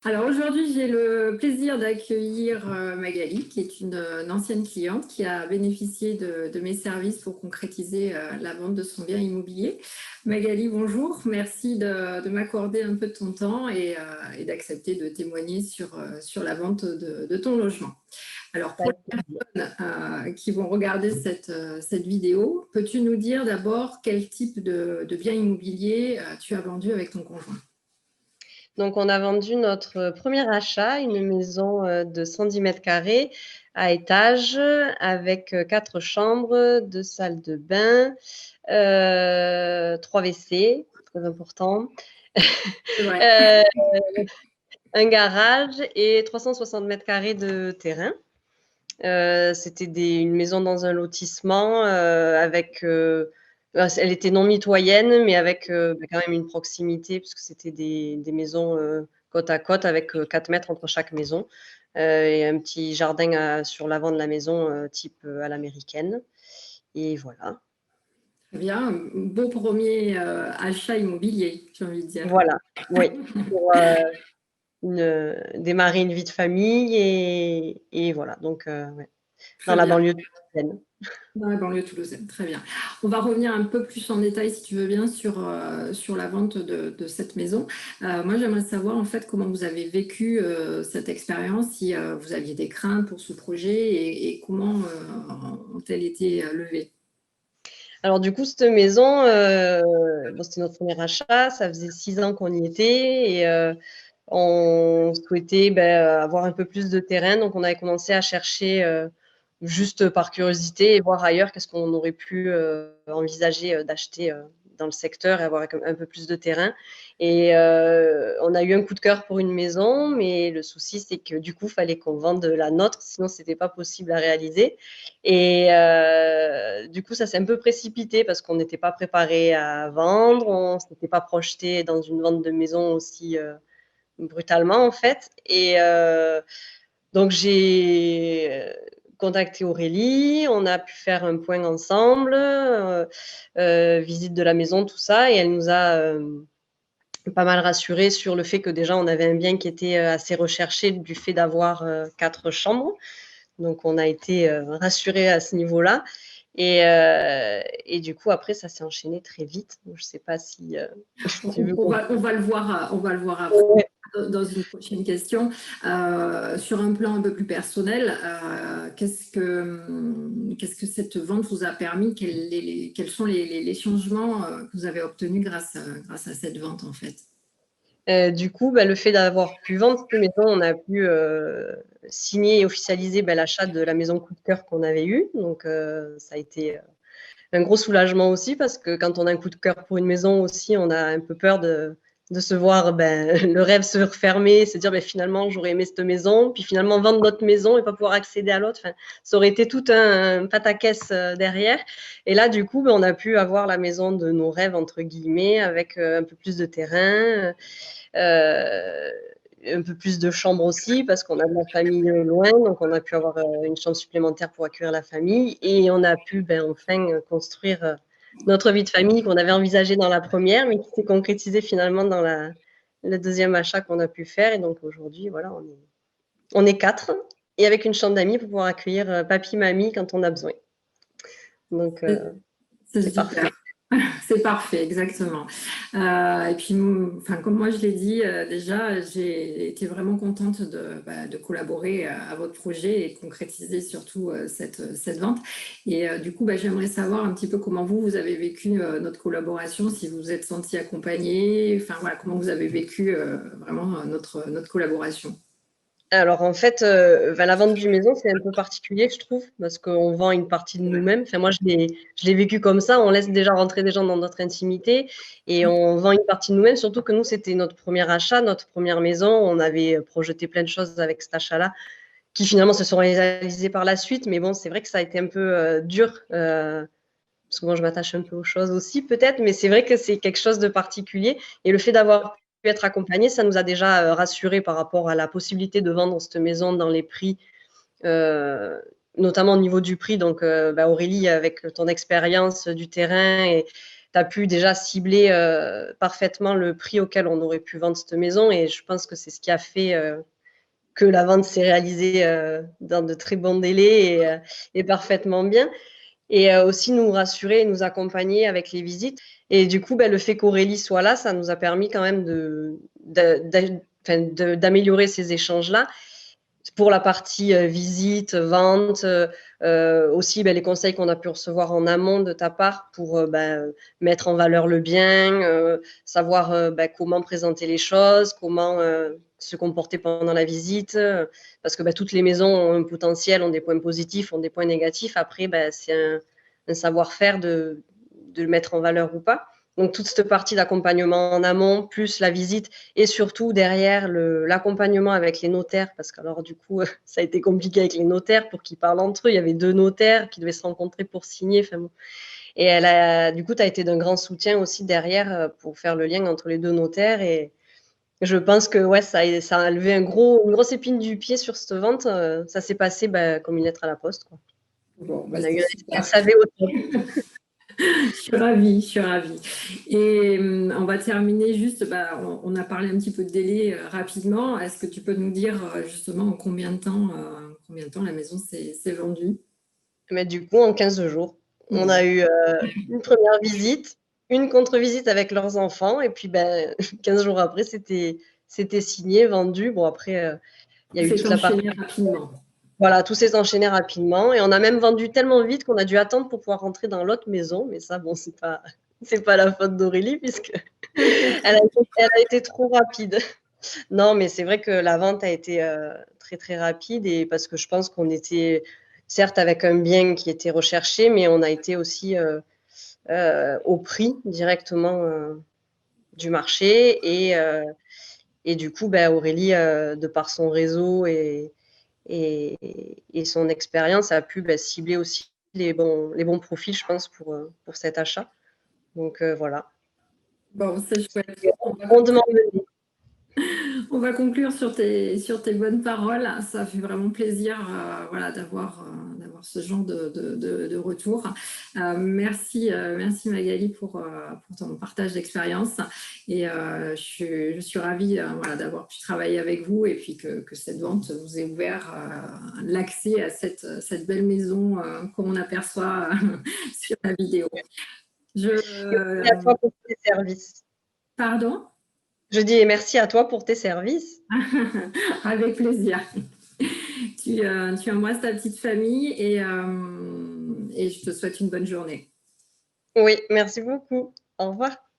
Alors aujourd'hui, j'ai le plaisir d'accueillir Magali, qui est une ancienne cliente qui a bénéficié de mes services pour concrétiser la vente de son bien immobilier. Magali, bonjour. Merci de m'accorder un peu de ton temps et d'accepter de témoigner sur la vente de ton logement. Alors, pour Avec les plaisir. personnes qui vont regarder cette vidéo, peux-tu nous dire d'abord quel type de bien immobilier tu as vendu avec ton conjoint? Donc, on a vendu notre premier achat, une maison de 110 mètres carrés à étage avec 4 chambres, 2 salles de bain, 3 WC, très important, C'est vrai. euh, un garage et 360 mètres carrés de terrain. C'était une maison dans un lotissement avec. Elle était non mitoyenne, mais avec quand même une proximité, puisque c'était des maisons côte à côte avec 4 mètres entre chaque maison et un petit jardin sur l'avant de la maison, type à l'américaine. Et voilà. Très bien, beau premier achat immobilier, j'ai envie de dire. Voilà, oui. Pour démarrer une vie de famille et voilà. Donc, ouais. Dans Très la bien, banlieue toulousaine. dans la banlieue toulousaine, très bien. On va revenir un peu plus en détail, si tu veux bien, sur la vente de cette maison. Moi, j'aimerais savoir en fait comment vous avez vécu cette expérience, si vous aviez des craintes pour ce projet et comment ont-elles été levées. Alors du coup, cette maison, bon, c'était notre premier achat, ça faisait 6 ans qu'on y était et on souhaitait avoir un peu plus de terrain. Donc on avait commencé à chercher juste par curiosité et voir ailleurs qu'est-ce qu'on aurait pu envisager d'acheter dans le secteur et avoir un peu plus de terrain. Et on a eu un coup de cœur pour une maison, mais le souci c'est que du coup, il fallait qu'on vende la nôtre, sinon c'était pas possible à réaliser. Et du coup, ça s'est un peu précipité parce qu'on n'était pas préparé à vendre, on ne s'était pas projeté dans une vente de maison aussi brutalement en fait. Et donc j'ai contacté Aurélie, on a pu faire un point ensemble, visite de la maison, tout ça, et elle nous a pas mal rassuré sur le fait que déjà on avait un bien qui était assez recherché du fait d'avoir 4 chambres. Donc on a été rassurés à ce niveau-là. Et du coup, après, ça s'est enchaîné très vite. Donc, je ne sais pas si tu veux qu'on... On va le voir, on va le voir après Ouais. dans une prochaine question. Sur un plan un peu plus personnel, qu'est-ce que cette vente vous a permis? Quels sont les changements que vous avez obtenus grâce à cette vente en fait? Du coup, le fait d'avoir pu vendre cette maison, on a pu signer et officialiser l'achat de la maison coup de cœur qu'on avait eue. Donc, ça a été un gros soulagement aussi parce que quand on a un coup de cœur pour une maison aussi, on a un peu peur de se voir le rêve se refermer, se dire finalement j'aurais aimé cette maison, puis finalement vendre notre maison et pas pouvoir accéder à l'autre. Enfin, ça aurait été tout un pataquès derrière. Et là, du coup, on a pu avoir la maison de nos rêves, entre guillemets, avec un peu plus de terrain. Euh, un peu plus de chambres aussi parce qu'on a de la famille loin, donc on a pu avoir une chambre supplémentaire pour accueillir la famille et on a pu enfin construire notre vie de famille qu'on avait envisagée dans la première mais qui s'est concrétisée finalement dans le deuxième achat qu'on a pu faire. Et donc aujourd'hui, voilà, on est 4 et avec une chambre d'amis pour pouvoir accueillir papy, mamie quand on a besoin. Donc C'est c'est super. parfait. C'est parfait, exactement. Et puis, enfin, comme moi je l'ai dit déjà, j'ai été vraiment contente de collaborer à votre projet et de concrétiser surtout cette vente. Et du coup, j'aimerais savoir un petit peu comment vous avez vécu notre collaboration, si vous vous êtes senti accompagné, enfin voilà, comment vous avez vécu vraiment notre collaboration. Alors en fait, la vente d'une maison, c'est un peu particulier, je trouve, parce qu'on vend une partie de nous-mêmes. Enfin, moi, je l'ai vécu comme ça. On laisse déjà rentrer des gens dans notre intimité et on vend une partie de nous-mêmes. Surtout que nous, c'était notre premier achat, notre première maison. On avait projeté plein de choses avec cet achat-là, qui finalement se sont réalisées par la suite. Mais bon, c'est vrai que ça a été un peu dur. Parce que moi, je m'attache un peu aux choses aussi, peut-être, mais c'est vrai que c'est quelque chose de particulier. Et le fait d'avoir pu être accompagné, ça nous a déjà rassurés par rapport à la possibilité de vendre cette maison dans les prix, euh, notamment au niveau du prix. Donc, Aurélie, avec ton expérience du terrain as pu déjà cibler parfaitement le prix auquel on aurait pu vendre cette maison. Et je pense que c'est ce qui a fait que la vente s'est réalisée dans de très bons délais et parfaitement bien. Et aussi nous rassurer et nous accompagner avec les visites. Et du coup, le fait qu'Aurélie soit là, ça nous a permis quand même d'améliorer ces échanges-là. Pour la partie visite, vente, aussi les conseils qu'on a pu recevoir en amont de ta part pour mettre en valeur le bien, savoir comment présenter les choses, comment se comporter pendant la visite, parce que toutes les maisons ont un potentiel, ont des points positifs, ont des points négatifs. Après, c'est un savoir-faire de le mettre en valeur ou pas. Donc, toute cette partie d'accompagnement en amont, plus la visite, et surtout derrière l'accompagnement avec les notaires, parce que alors du coup, ça a été compliqué avec les notaires pour qu'ils parlent entre eux. Il y avait 2 notaires qui devaient se rencontrer pour signer. Enfin, bon. Et du coup, tu as été d'un grand soutien aussi derrière pour faire le lien entre les 2 notaires. Et je pense que ça a levé une grosse épine du pied sur cette vente. Ça s'est passé comme une lettre à la poste, quoi. Bon, On a eu un SAV au top. Je suis ravie, je suis ravie. Et on va terminer juste, on a parlé un petit peu de délai rapidement. Est-ce que tu peux nous dire justement en combien de temps la maison s'est vendue? Mais du coup, en 15 jours, on a eu une première visite, une contre-visite avec leurs enfants, et puis 15 jours après, c'était signé, vendu. Bon, après, il y a eu toute la partie. Rapidement. Voilà, tout s'est enchaîné rapidement, et on a même vendu tellement vite qu'on a dû attendre pour pouvoir rentrer dans l'autre maison. Mais ça, bon, c'est pas la faute d'Aurélie, puisque elle a été trop rapide. Non, mais c'est vrai que la vente a été très, très rapide, et parce que je pense qu'on était, certes, avec un bien qui était recherché, mais on a été aussi au prix directement du marché. Et du coup, Aurélie, de par son réseau et son expérience, a pu cibler aussi les bons profils, je pense, pour cet achat. Donc, voilà. Bon, c'est chouette. Rondement mené. On va conclure sur tes bonnes paroles. Ça fait vraiment plaisir d'avoir ce genre de retour. Merci Magali pour ton partage d'expérience. Et je suis ravie d'avoir pu travailler avec vous, et puis que cette vente vous ait ouvert l'accès à cette belle maison qu'on aperçoit sur la vidéo. Merci à toi pour tes services. Pardon ? Je dis merci à toi pour tes services. Avec plaisir. Tu embrasses ta petite famille, et je te souhaite une bonne journée. Oui, merci beaucoup. Au revoir.